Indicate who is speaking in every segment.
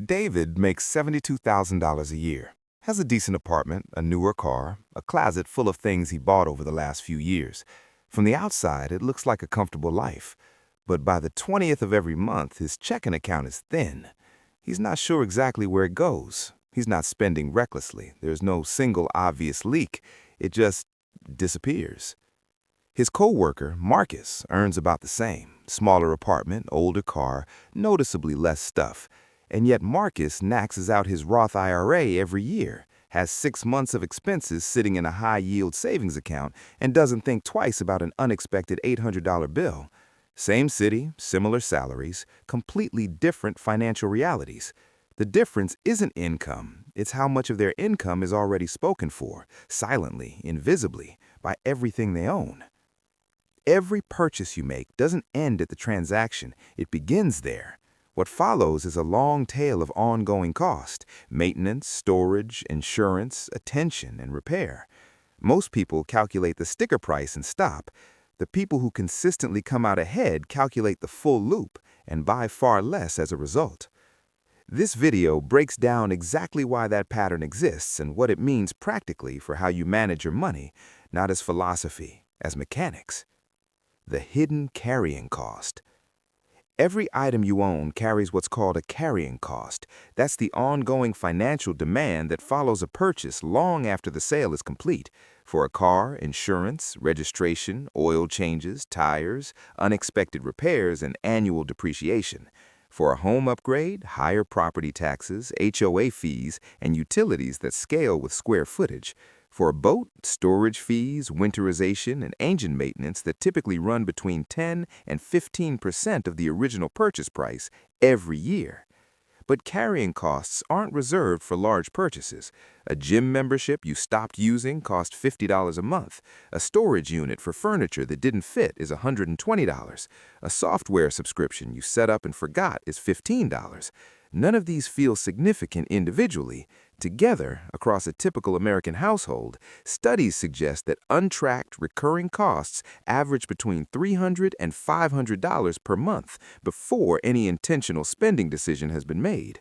Speaker 1: David makes $72,000 a year, has a decent apartment, a newer car, a closet full of things he bought over the last few years. From the outside, it looks like a comfortable life. But by the 20th of every month, his checking account is thin. He's not sure exactly where it goes. He's not spending recklessly. There's no single obvious leak. It just disappears. His co-worker, Marcus, earns about the same. Smaller apartment, older car, noticeably less stuff. And yet Marcus maxes out his Roth IRA every year, has 6 months of expenses sitting in a high-yield savings account, and doesn't think twice about an unexpected $800 bill. Same city, similar salaries, completely different financial realities. The difference isn't income, it's how much of their income is already spoken for, silently, invisibly, by everything they own. Every purchase you make doesn't end at the transaction, it begins there. What follows is a long tail of ongoing cost: maintenance, storage, insurance, attention, and repair. Most people calculate the sticker price and stop. The people who consistently come out ahead calculate the full loop and buy far less as a result. This video breaks down exactly why that pattern exists and what it means practically for how you manage your money, not as philosophy, as mechanics. The hidden carrying cost. Every item you own carries what's called a carrying cost. That's the ongoing financial demand that follows a purchase long after the sale is complete. For a car, insurance, registration, oil changes, tires, unexpected repairs, and annual depreciation. For a home upgrade, higher property taxes, HOA fees, and utilities that scale with square footage. For a boat, storage fees, winterization, and engine maintenance that typically run between 10 and 15% of the original purchase price every year. But carrying costs aren't reserved for large purchases. A gym membership you stopped using cost $50 a month. A storage unit for furniture that didn't fit is $120. A software subscription you set up and forgot is $15. None of these feel significant individually. Together, across a typical American household, studies suggest that untracked recurring costs average between $300 and $500 per month before any intentional spending decision has been made.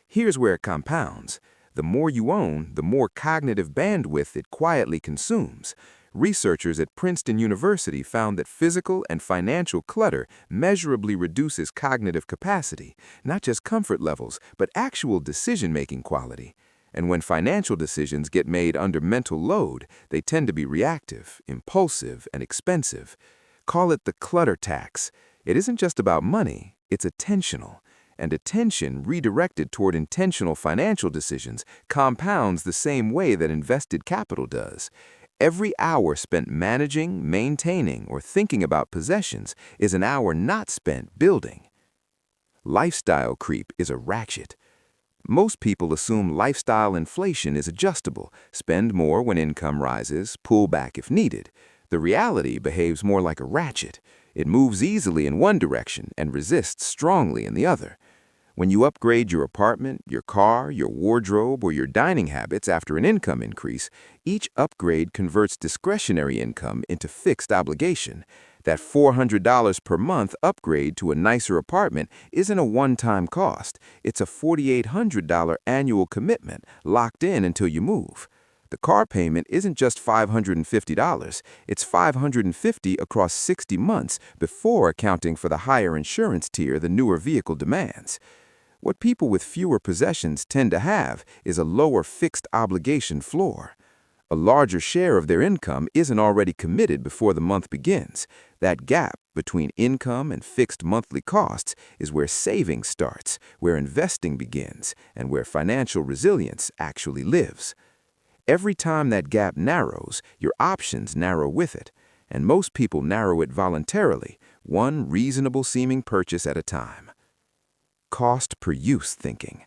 Speaker 1: Here's where it compounds. The more you own, the more cognitive bandwidth it quietly consumes. Researchers at Princeton University found that physical and financial clutter measurably reduces cognitive capacity, not just comfort levels, but actual decision-making quality. And when financial decisions get made under mental load, they tend to be reactive, impulsive, and expensive. Call it the clutter tax. It isn't just about money, it's attentional. And attention redirected toward intentional financial decisions compounds the same way that invested capital does. Every hour spent managing, maintaining, or thinking about possessions is an hour not spent building. Lifestyle creep is a ratchet. Most people assume lifestyle inflation is adjustable, spend more when income rises, pull back if needed. The reality behaves more like a ratchet. It moves easily in one direction and resists strongly in the other. When you upgrade your apartment, your car, your wardrobe, or your dining habits after an income increase, each upgrade converts discretionary income into fixed obligation. That $400 per month upgrade to a nicer apartment isn't a one-time cost. It's a $4,800 annual commitment locked in until you move. The car payment isn't just $550, it's $550 across 60 months before accounting for the higher insurance tier the newer vehicle demands. What people with fewer possessions tend to have is a lower fixed obligation floor. A larger share of their income isn't already committed before the month begins. That gap between income and fixed monthly costs is where saving starts, where investing begins, and where financial resilience actually lives. Every time that gap narrows, your options narrow with it, and most people narrow it voluntarily, one reasonable-seeming purchase at a time. Cost per use thinking.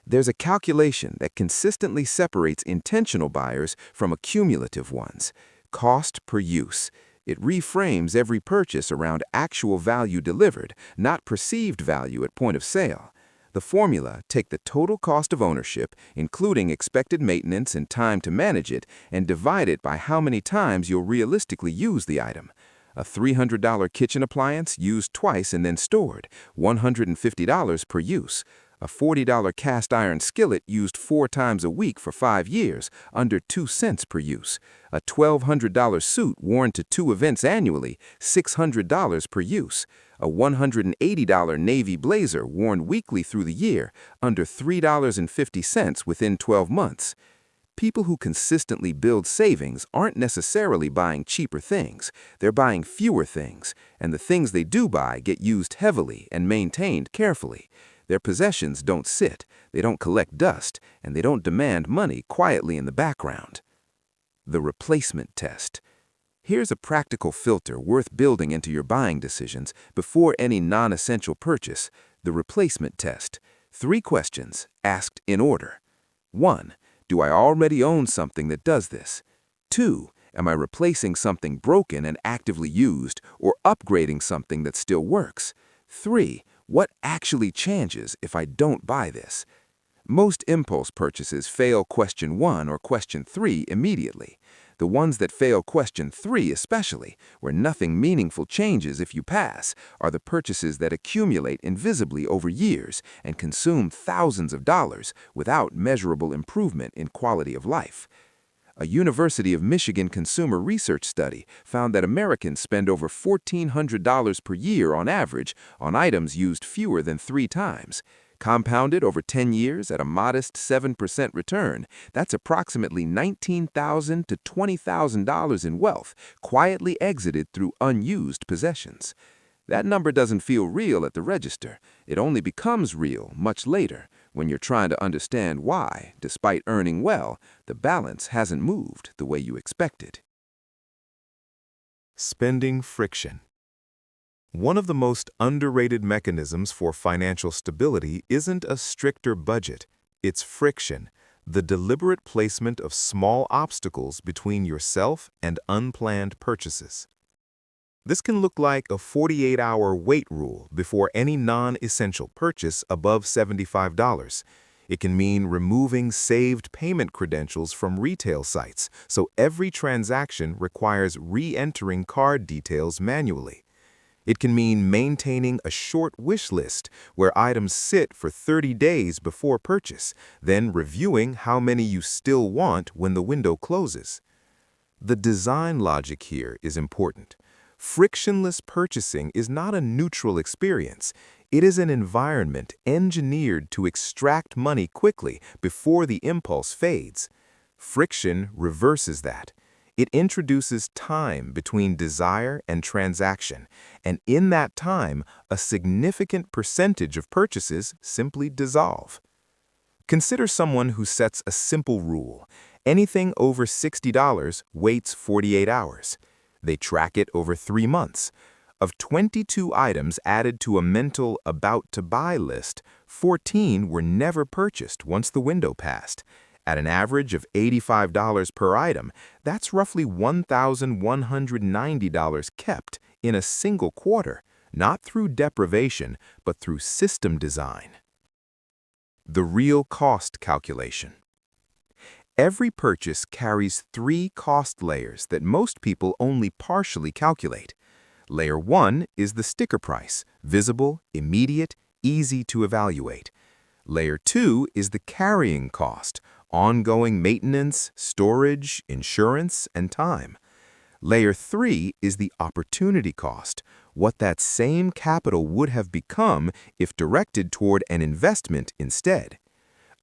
Speaker 1: There's a calculation that consistently separates intentional buyers from accumulative ones. Cost per use. It reframes every purchase around actual value delivered, not perceived value at point of sale. The formula: take the total cost of ownership, including expected maintenance and time to manage it, and divide it by how many times you'll realistically use the item. A $300 kitchen appliance used twice and then stored, $150 per use.
Speaker 2: A $40 cast iron skillet used 4 times a week for 5 years, under 2 cents per use. A $1,200 suit worn to 2 events annually, $600 per use. A $180 navy blazer worn weekly through the year, under $3.50 within 12 months. People who consistently build savings aren't necessarily buying cheaper things. They're buying fewer things, and the things they do buy get used heavily and maintained carefully. Their possessions don't sit, they don't collect dust, and they don't demand money quietly in the background. The replacement test. Here's a practical filter worth building into your buying decisions before any non-essential purchase: the replacement test. 3 questions, asked in order. 1. Do I already own something that does this? 2. Am I replacing something broken and actively used, or upgrading something that still works? 3. What actually changes if I don't buy this? Most impulse purchases fail question 1 or question 3 immediately. The ones that fail question 3 especially, where nothing meaningful changes if you pass, are the purchases that accumulate invisibly over years and consume thousands of dollars without measurable improvement in quality of life. A University of Michigan consumer research study found that Americans spend over $1,400 per year on average on items used fewer than 3 times. Compounded over 10 years at a modest 7% return, that's approximately $19,000 to $20,000 in wealth quietly exited through unused possessions. That number doesn't feel real at the register. It only becomes real much later, when you're trying to understand why, despite earning well, the balance hasn't moved the way you expected.
Speaker 1: Spending friction. One of the most underrated mechanisms for financial stability isn't a stricter budget, it's friction, the deliberate placement of small obstacles between yourself and unplanned purchases. This can look like a 48-hour wait rule before any non-essential purchase above $75. It can mean removing saved payment credentials from retail sites, so every transaction requires re-entering card details manually. It can mean maintaining a short wish list where items sit for 30 days before purchase, then reviewing how many you still want when the window closes. The design logic here is important. Frictionless purchasing is not a neutral experience. It is an environment engineered to extract money quickly before the impulse fades. Friction reverses that. It introduces time between desire and transaction, and in that time, a significant percentage of purchases simply dissolve. Consider someone who sets a simple rule. Anything over $60 waits 48 hours. They track it over 3 months. Of 22 items added to a mental about-to-buy list, 14 were never purchased once the window passed. At an average of $85 per item, that's roughly $1,190 kept in a single quarter, not through deprivation, but through system design. The real cost calculation. Every purchase carries 3 cost layers that most people only partially calculate. Layer 1 is the sticker price, visible, immediate, easy to evaluate. Layer 2 is the carrying cost, ongoing maintenance, storage, insurance, and time. Layer 3 is the opportunity cost, what that same capital would have become if directed toward an investment instead.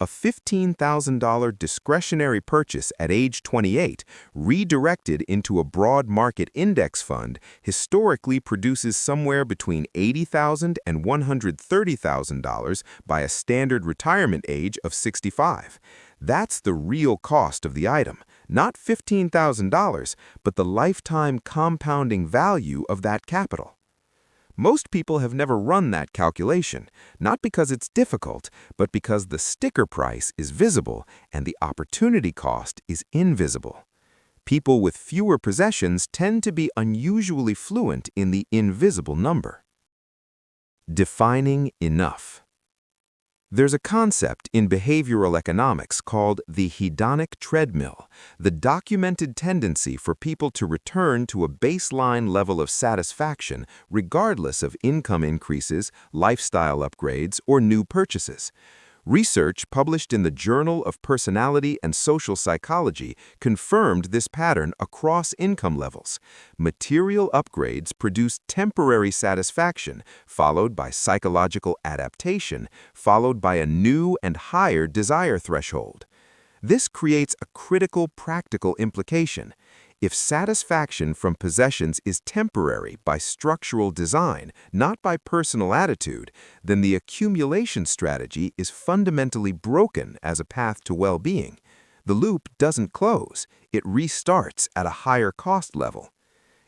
Speaker 1: A $15,000 discretionary purchase at age 28, redirected into a broad market index fund, historically produces somewhere between $80,000 and $130,000 by a standard retirement age of 65. That's the real cost of the item, not $15,000, but the lifetime compounding value of that capital. Most people have never run that calculation, not because it's difficult, but because the sticker price is visible and the opportunity cost is invisible. People with fewer possessions tend to be unusually fluent in the invisible number. Defining enough.
Speaker 2: There's a concept in behavioral economics called the hedonic treadmill, the documented tendency for people to return to a baseline level of satisfaction regardless of income increases, lifestyle upgrades, or new purchases. Research published in the Journal of Personality and Social Psychology confirmed this pattern across income levels. Material upgrades produce temporary satisfaction, followed by psychological adaptation, followed by a new and higher desire threshold. This creates a critical practical implication. If satisfaction from possessions is temporary by structural design, not by personal attitude, then the accumulation strategy is fundamentally broken as a path to well-being. The loop doesn't close, it restarts at a higher cost level.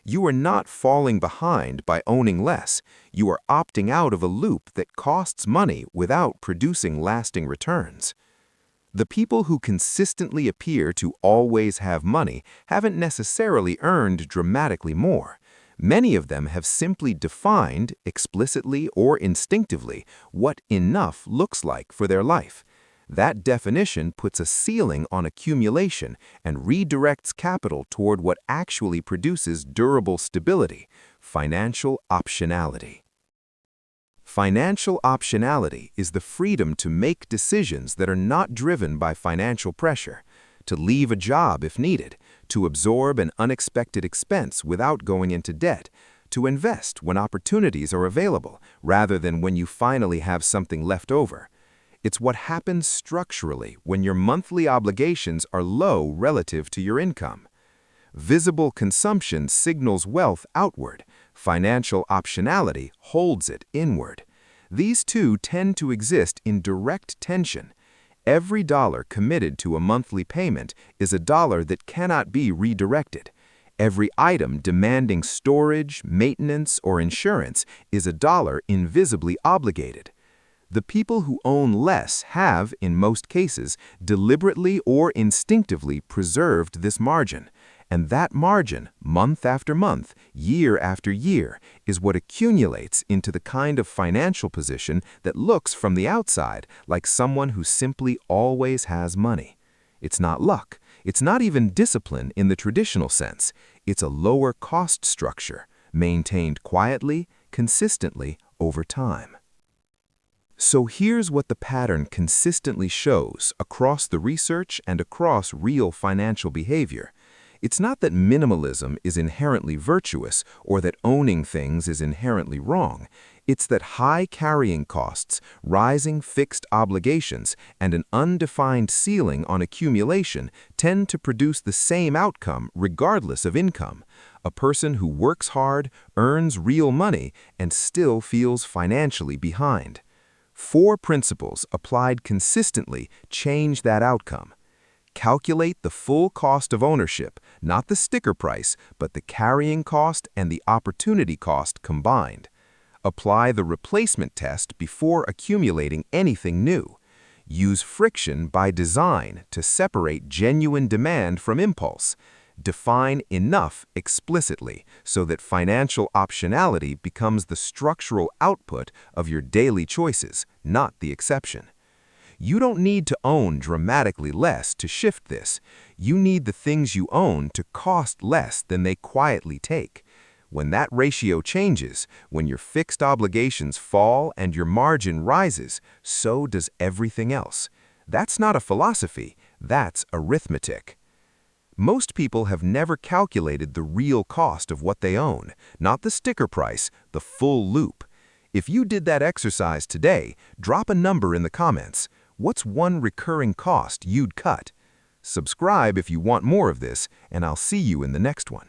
Speaker 2: You are not falling behind by owning less. You are opting out of a loop that costs money without producing lasting returns. The people who consistently appear to always have money haven't necessarily earned dramatically more. Many of them have simply defined, explicitly or instinctively, what enough looks like for their life. That definition puts a ceiling on accumulation and redirects capital toward what actually produces durable stability: financial optionality. Financial optionality is the freedom to make decisions that are not driven by financial pressure, to leave a job if needed, to absorb an unexpected expense without going into debt, to invest when opportunities are available rather than when you finally have something left over. It's what happens structurally when your monthly obligations are low relative to your income. Visible consumption signals wealth outward. Financial optionality holds it inward. These two tend to exist in direct tension. Every dollar committed to a monthly payment is a dollar that cannot be redirected. Every item demanding storage, maintenance, or insurance is a dollar invisibly obligated. The people who own less have, in most cases, deliberately or instinctively preserved this margin. And that margin, month after month, year after year, is what accumulates into the kind of financial position that looks from the outside like someone who simply always has money. It's not luck. It's not even discipline in the traditional sense. It's a lower cost structure, maintained quietly, consistently, over time. So here's what the pattern consistently shows across the research and across real financial behavior. It's not that minimalism is inherently virtuous or that owning things is inherently wrong. It's that high carrying costs, rising fixed obligations, and an undefined ceiling on accumulation tend to produce the same outcome regardless of income: a person who works hard, earns real money, and still feels financially behind. 4 principles applied consistently change that outcome. Calculate the full cost of ownership, not the sticker price, but the carrying cost and the opportunity cost combined. Apply the replacement test before accumulating anything new. Use friction by design to separate genuine demand from impulse. Define enough explicitly so that financial optionality becomes the structural output of your daily choices, not the exception. You don't need to own dramatically less to shift this. You need the things you own to cost less than they quietly take. When that ratio changes, when your fixed obligations fall and your margin rises, so does everything else. That's not a philosophy, that's arithmetic. Most people have never calculated the real cost of what they own, not the sticker price, the full loop. If you did that exercise today, drop a number in the comments. What's one recurring cost you'd cut? Subscribe if you want more of this, and I'll see you in the next one.